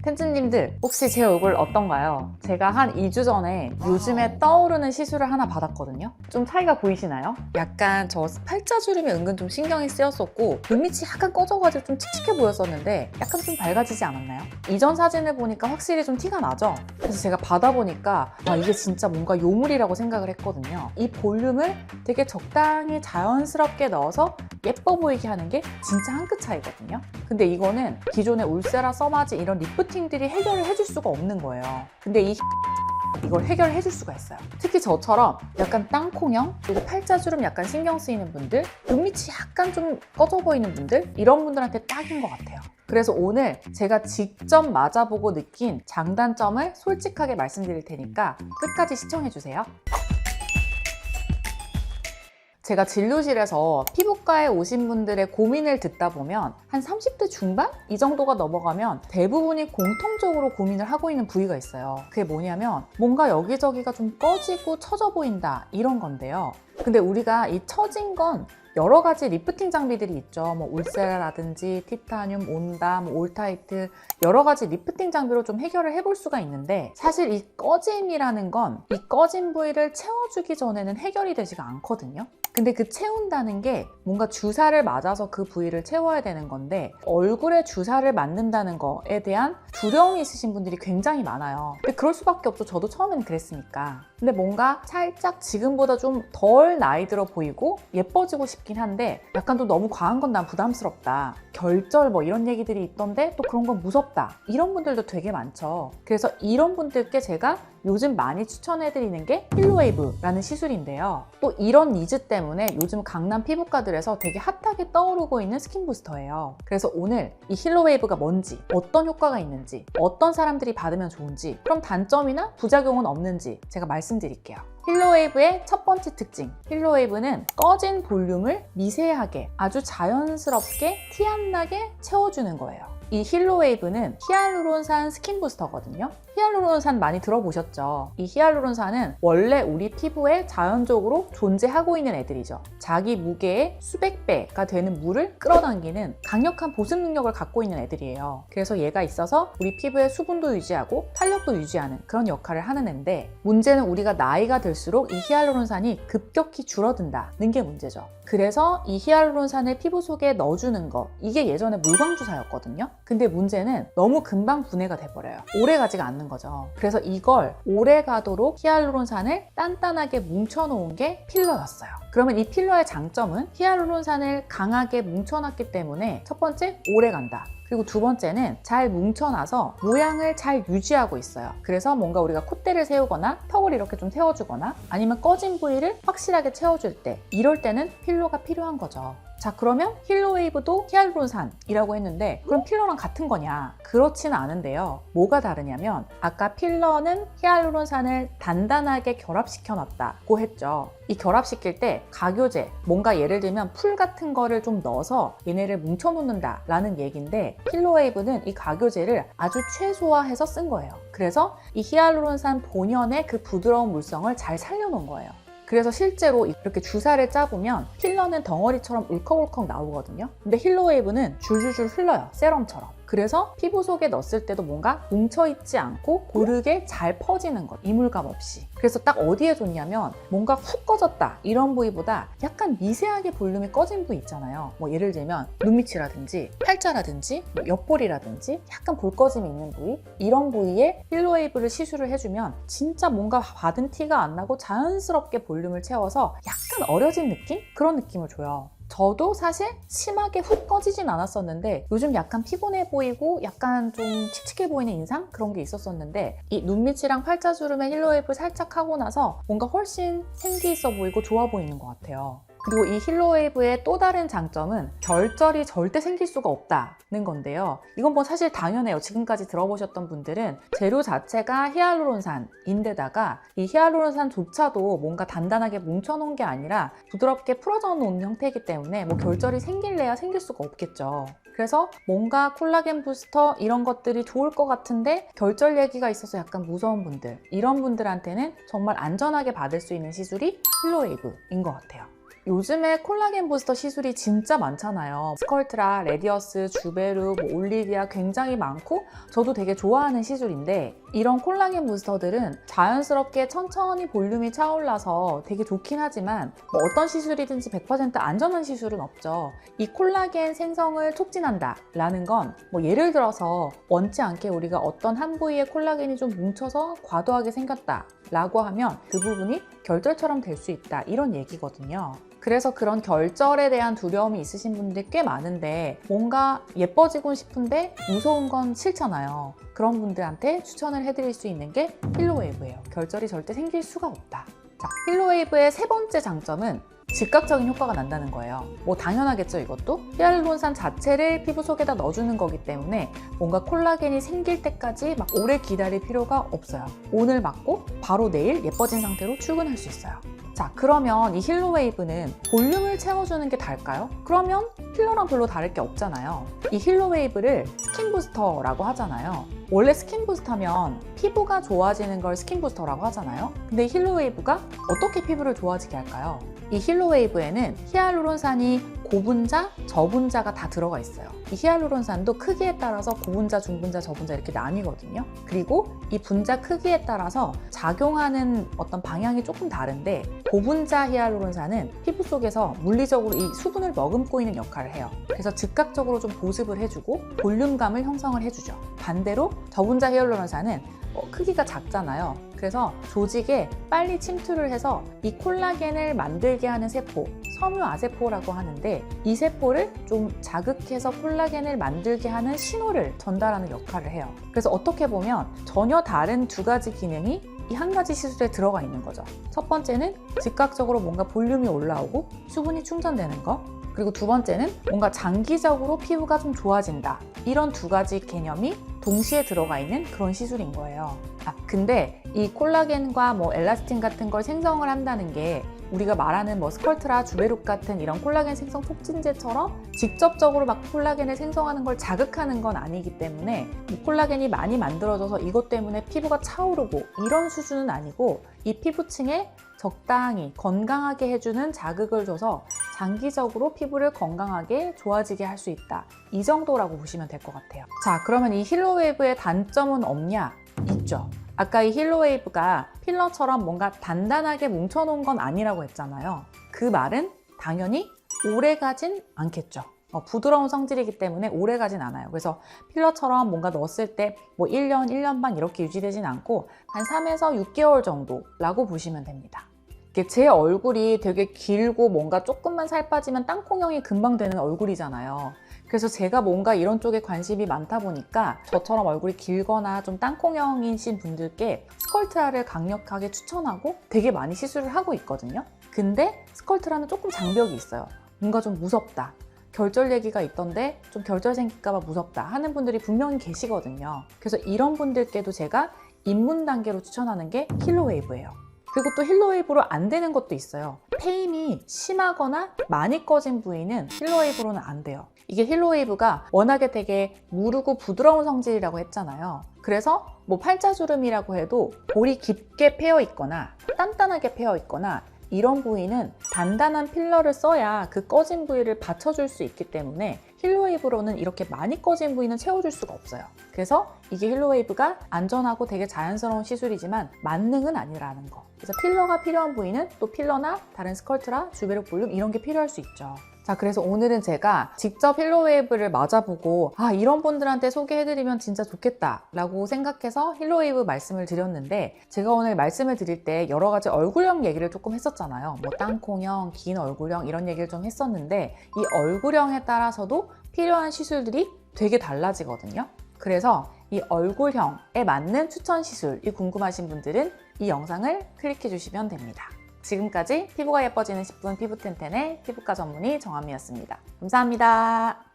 팬츠님들 혹시 제 얼굴 어떤가요? 제가 한 2주 전에 요즘에 떠오르는 시술을 하나 받았거든요. 좀 차이가 보이시나요? 약간 저 팔자주름이 은근 좀 신경이 쓰였었고 눈밑이 약간 꺼져가지고 좀 칙칙해 보였었는데 약간 좀 밝아지지 않았나요? 이전 사진을 보니까 확실히 좀 티가 나죠? 그래서 제가 받아보니까 와, 이게 진짜 뭔가 요물이라고 생각을 했거든요. 이 볼륨을 되게 적당히 자연스럽게 넣어서 예뻐 보이게 하는 게 진짜 한 끗 차이거든요. 근데 이거는 기존의 울세라, 써마지 이런 리프팅들이 해결을 해줄 수가 없는 거예요. 근데 이걸 해결해 줄 수가 있어요. 특히 저처럼 약간 땅콩형, 그리고 팔자주름 약간 신경 쓰이는 분들, 눈밑이 약간 좀 꺼져 보이는 분들, 이런 분들한테 딱인 것 같아요. 그래서 오늘 제가 직접 맞아보고 느낀 장단점을 솔직하게 말씀드릴 테니까 끝까지 시청해 주세요. 제가 진료실에서 피부과에 오신 분들의 고민을 듣다 보면 한 30대 중반? 이 정도가 넘어가면 대부분이 공통적으로 고민을 하고 있는 부위가 있어요. 그게 뭐냐면 뭔가 여기저기가 좀 꺼지고 처져 보인다 이런 건데요. 근데 우리가 이 처진 건 여러 가지 리프팅 장비들이 있죠. 뭐 울세라라든지 티타늄, 온다, 뭐 올타이트 여러 가지 리프팅 장비로 좀 해결을 해볼 수가 있는데 사실 이 꺼짐이라는 건 이 꺼진 부위를 채워주기 전에는 해결이 되지가 않거든요. 근데 그 채운다는 게 뭔가 주사를 맞아서 그 부위를 채워야 되는 건데 얼굴에 주사를 맞는다는 거에 대한 두려움이 있으신 분들이 굉장히 많아요. 근데 그럴 수밖에 없죠. 저도 처음에는 그랬으니까. 근데 뭔가 살짝 지금보다 좀 덜 나이 들어 보이고 예뻐지고 싶긴 한데 약간 또 너무 과한 건 난 부담스럽다. 결절 뭐 이런 얘기들이 있던데 또 그런 건 무섭다. 이런 분들도 되게 많죠. 그래서 이런 분들께 제가 요즘 많이 추천해드리는 게 힐로웨이브라는 시술인데요. 또 이런 니즈 때문에 요즘 강남 피부과들에서 되게 핫하게 떠오르고 있는 스킨 부스터예요. 그래서 오늘 이 힐로웨이브가 뭔지, 어떤 효과가 있는지, 어떤 사람들이 받으면 좋은지, 그럼 단점이나 부작용은 없는지 제가 말씀드릴게요. 힐로웨이브의 첫 번째 특징, 힐로웨이브는 꺼진 볼륨을 미세하게 아주 자연스럽게 티 안 나게 채워주는 거예요. 이 힐로웨이브는 히알루론산 스킨 부스터거든요. 히알루론산 많이 들어보셨죠? 이 히알루론산은 원래 우리 피부에 자연적으로 존재하고 있는 애들이죠. 자기 무게의 수백 배가 되는 물을 끌어당기는 강력한 보습 능력을 갖고 있는 애들이에요. 그래서 얘가 있어서 우리 피부의 수분도 유지하고 탄력도 유지하는 그런 역할을 하는 애인데 문제는 우리가 나이가 들수록 이 히알루론산이 급격히 줄어든다는 게 문제죠. 그래서 이 히알루론산을 피부 속에 넣어주는 거 이게 예전에 물광주사였거든요. 근데 문제는 너무 금방 분해가 돼버려요. 오래 가지가 않는 거죠. 그래서 이걸 오래 가도록 히알루론산을 단단하게 뭉쳐놓은 게 필러였어요. 그러면 이 필러의 장점은 히알루론산을 강하게 뭉쳐놨기 때문에 첫 번째, 오래 간다. 그리고 두 번째는 잘 뭉쳐놔서 모양을 잘 유지하고 있어요. 그래서 뭔가 우리가 콧대를 세우거나 턱을 이렇게 좀 세워주거나 아니면 꺼진 부위를 확실하게 채워줄 때 이럴 때는 필러가 필요한 거죠. 자, 그러면 힐로웨이브도 히알루론산이라고 했는데 그럼 필러랑 같은 거냐? 그렇지는 않은데요. 뭐가 다르냐면 아까 필러는 히알루론산을 단단하게 결합시켜 놨다고 했죠. 이 결합시킬 때 가교제, 뭔가 예를 들면 풀 같은 거를 좀 넣어서 얘네를 뭉쳐 놓는다 라는 얘기인데 힐로웨이브는 이 가교제를 아주 최소화해서 쓴 거예요. 그래서 이 히알루론산 본연의 그 부드러운 물성을 잘 살려놓은 거예요. 그래서 실제로 이렇게 주사를 짜보면 필러는 덩어리처럼 울컥울컥 나오거든요. 근데 힐로웨이브는 줄줄줄 흘러요. 세럼처럼. 그래서 피부 속에 넣었을 때도 뭔가 뭉쳐있지 않고 고르게 잘 퍼지는 것, 이물감 없이. 그래서 딱 어디에 좋냐면 뭔가 훅 꺼졌다 이런 부위보다 약간 미세하게 볼륨이 꺼진 부위 있잖아요. 뭐 예를 들면 눈밑이라든지 팔자라든지 뭐 옆볼이라든지 약간 볼 꺼짐이 있는 부위 이런 부위에 힐로웨이브를 시술을 해주면 진짜 뭔가 받은 티가 안 나고 자연스럽게 볼륨을 채워서 약간 어려진 느낌? 그런 느낌을 줘요. 저도 사실 심하게 훅 꺼지진 않았었는데 요즘 약간 피곤해 보이고 약간 좀 칙칙해 보이는 인상? 그런 게 있었었는데 이 눈밑이랑 팔자주름에 힐로웨이브 살짝 하고 나서 뭔가 훨씬 생기 있어 보이고 좋아 보이는 것 같아요. 그리고 이 힐로웨이브의 또 다른 장점은 결절이 절대 생길 수가 없다는 건데요. 이건 뭐 사실 당연해요. 지금까지 들어보셨던 분들은 재료 자체가 히알루론산인데다가 이 히알루론산조차도 뭔가 단단하게 뭉쳐놓은 게 아니라 부드럽게 풀어져 놓은 형태이기 때문에 뭐 결절이 생길래야 생길 수가 없겠죠. 그래서 뭔가 콜라겐 부스터 이런 것들이 좋을 것 같은데 결절 얘기가 있어서 약간 무서운 분들 이런 분들한테는 정말 안전하게 받을 수 있는 시술이 힐로웨이브인 것 같아요. 요즘에 콜라겐 부스터 시술이 진짜 많잖아요. 스컬트라, 레디어스, 주베르, 올리비아 굉장히 많고 저도 되게 좋아하는 시술인데 이런 콜라겐 부스터들은 자연스럽게 천천히 볼륨이 차올라서 되게 좋긴 하지만 뭐 어떤 시술이든지 100% 안전한 시술은 없죠. 이 콜라겐 생성을 촉진한다 라는 건 뭐 예를 들어서 원치 않게 우리가 어떤 한 부위에 콜라겐이 좀 뭉쳐서 과도하게 생겼다 라고 하면 그 부분이 결절처럼 될 수 있다 이런 얘기거든요. 그래서 그런 결절에 대한 두려움이 있으신 분들이 꽤 많은데 뭔가 예뻐지고 싶은데 무서운 건 싫잖아요. 그런 분들한테 추천을 해드릴 수 있는 게 힐로웨이브예요. 결절이 절대 생길 수가 없다. 자, 힐로웨이브의 세 번째 장점은 즉각적인 효과가 난다는 거예요. 뭐 당연하겠죠, 이것도? 히알루론산 자체를 피부 속에다 넣어주는 거기 때문에 뭔가 콜라겐이 생길 때까지 막 오래 기다릴 필요가 없어요. 오늘 맞고 바로 내일 예뻐진 상태로 출근할 수 있어요. 자, 그러면 이 힐로웨이브는 볼륨을 채워주는 게 달까요? 그러면 필러랑 별로 다를 게 없잖아요. 이 힐로웨이브를 스킨 부스터라고 하잖아요. 원래 스킨 부스터면 피부가 좋아지는 걸 스킨 부스터라고 하잖아요. 근데 힐로웨이브가 어떻게 피부를 좋아지게 할까요? 이 힐로웨이브에는 히알루론산이 고분자, 저분자가 다 들어가 있어요. 이 히알루론산도 크기에 따라서 고분자, 중분자, 저분자 이렇게 나뉘거든요. 그리고 이 분자 크기에 따라서 작용하는 어떤 방향이 조금 다른데 고분자 히알루론산은 피부 속에서 물리적으로 이 수분을 머금고 있는 역할을 해요. 그래서 즉각적으로 좀 보습을 해주고 볼륨감을 형성을 해주죠. 반대로 저분자 히알루론산은 크기가 작잖아요. 그래서 조직에 빨리 침투를 해서 이 콜라겐을 만들게 하는 세포, 섬유아세포라고 하는데 이 세포를 좀 자극해서 콜라겐을 만들게 하는 신호를 전달하는 역할을 해요. 그래서 어떻게 보면 전혀 다른 두 가지 기능이 이 한 가지 시술에 들어가 있는 거죠. 첫 번째는 즉각적으로 뭔가 볼륨이 올라오고 수분이 충전되는 거, 그리고 두 번째는 뭔가 장기적으로 피부가 좀 좋아진다. 이런 두 가지 개념이 동시에 들어가 있는 그런 시술인 거예요. 근데 이 콜라겐과 뭐 엘라스틴 같은 걸 생성을 한다는 게 우리가 말하는 뭐 스컬트라, 주베룩 같은 이런 콜라겐 생성 촉진제처럼 직접적으로 막 콜라겐을 생성하는 걸 자극하는 건 아니기 때문에 이 콜라겐이 많이 만들어져서 이것 때문에 피부가 차오르고 이런 수준은 아니고 이 피부층에 적당히 건강하게 해주는 자극을 줘서 장기적으로 피부를 건강하게 좋아지게 할 수 있다. 이 정도라고 보시면 될 것 같아요. 자, 그러면 이 힐로웨이브의 단점은 없냐? 있죠. 아까 이 힐로웨이브가 필러처럼 뭔가 단단하게 뭉쳐놓은 건 아니라고 했잖아요. 그 말은 당연히 오래가진 않겠죠. 부드러운 성질이기 때문에 오래가진 않아요. 그래서 필러처럼 뭔가 넣었을 때 뭐 1년, 1년 반 이렇게 유지되진 않고 한 3에서 6개월 정도라고 보시면 됩니다. 제 얼굴이 되게 길고 뭔가 조금만 살 빠지면 땅콩형이 금방 되는 얼굴이잖아요. 그래서 제가 뭔가 이런 쪽에 관심이 많다 보니까 저처럼 얼굴이 길거나 좀 땅콩형이신 분들께 스컬트라를 강력하게 추천하고 되게 많이 시술을 하고 있거든요. 근데 스컬트라는 조금 장벽이 있어요. 뭔가 좀 무섭다. 결절 얘기가 있던데 좀 결절 생길까 봐 무섭다 하는 분들이 분명히 계시거든요. 그래서 이런 분들께도 제가 입문 단계로 추천하는 게 힐로웨이브예요. 그리고 또 힐로웨이브로 안 되는 것도 있어요. 페인이 심하거나 많이 꺼진 부위는 힐로웨이브로는 안 돼요. 이게 힐로웨이브가 워낙에 되게 무르고 부드러운 성질이라고 했잖아요. 그래서 뭐 팔자주름이라고 해도 볼이 깊게 패여 있거나 단단하게 패여 있거나 이런 부위는 단단한 필러를 써야 그 꺼진 부위를 받쳐줄 수 있기 때문에 힐로웨이브로는 이렇게 많이 꺼진 부위는 채워줄 수가 없어요. 그래서 이게 힐로웨이브가 안전하고 되게 자연스러운 시술이지만 만능은 아니라는 거. 그래서 필러가 필요한 부위는 또 필러나 다른 스컬트라, 주베룩 볼륨 이런 게 필요할 수 있죠. 자, 그래서 오늘은 제가 직접 힐로웨이브를 맞아보고 이런 분들한테 소개해드리면 진짜 좋겠다 라고 생각해서 힐로웨이브 말씀을 드렸는데 제가 오늘 말씀을 드릴 때 여러 가지 얼굴형 얘기를 조금 했었잖아요. 뭐 땅콩형, 긴 얼굴형 이런 얘기를 좀 했었는데 이 얼굴형에 따라서도 필요한 시술들이 되게 달라지거든요. 그래서 이 얼굴형에 맞는 추천 시술이 궁금하신 분들은 이 영상을 클릭해 주시면 됩니다. 지금까지 피부가 예뻐지는 10분 피부텐텐의 피부과 전문의 정한미였습니다. 감사합니다.